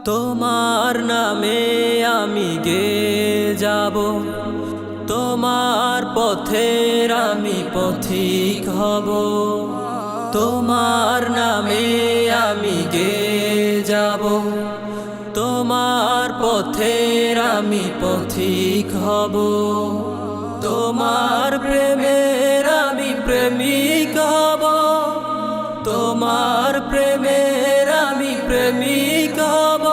তোমার নামে আমি গেয়ে যাব, তোমার পথের আমি পথিক হব। তোমার নামে আমি গেয়ে যাব, তোমার পথের আমি পথিক হব। তোমার প্রেমের আমি প্রেমিক হব, তোমার প্রেমের আমি প্রেমিক হব।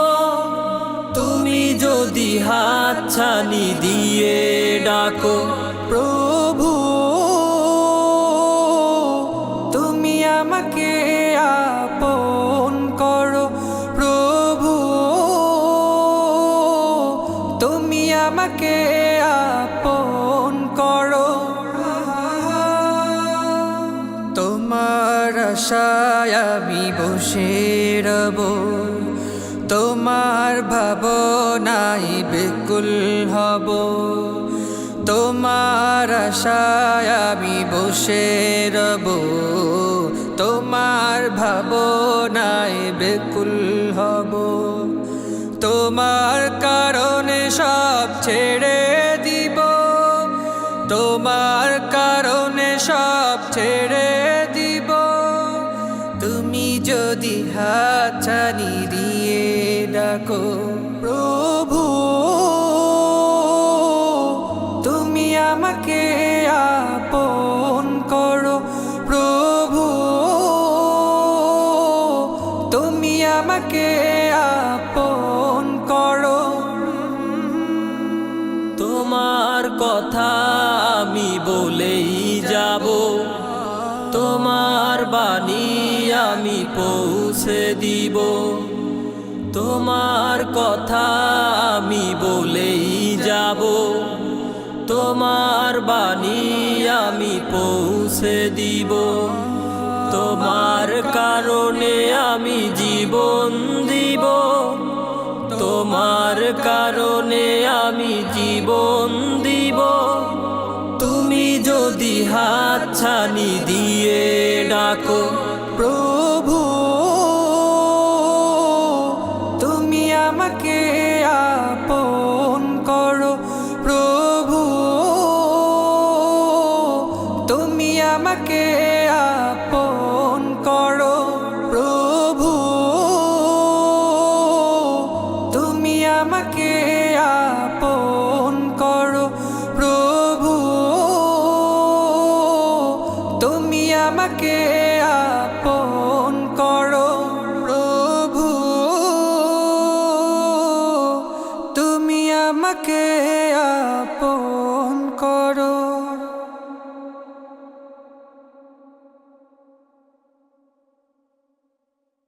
তুমি যদি হাতছানি দিয়ে ডাকো প্রভু, তুমি আমাকে আপন করো প্রভু, তুমি আমাকে আপন করো। তোমার আশায় আমি বসে রব, তোমার ভাবনায় বেকুল হব। তোমার আশায় আমি বসে রব, তোমার ভাবনায় বেকুল হব। তোমার কারণে সব ছেড়ে দিব, তোমার কারণে সব ছেড়ে দিব। তুমি যদি হাতছানি দিয়ে ডাকো প্রভু, তুমি আমাকে আপন করো প্রভু, তুমি আমাকে আপন করো। তোমার কথা আমি বলেই যাব, তোমার বাণী আমি পৌঁছে দিব। তোমার কথা আমি বলেই যাব, তোমার বাণী আমি পৌঁছে দিব। তোমার কারণে আমি জীবন দিব, তোমার কারণে আমি জীবন দিব। তুমি যদি হাতছানি দিয়ে ডাকো প্রভু, তুমি আমাকে আপন করো প্রভু, তুমি আমাকে আপন করো প্রভু, তুমি আমাকে আপন করো প্রভু, তুমি আমাকে আপন করো প্রভু, তুমি আমাকে আপন করো।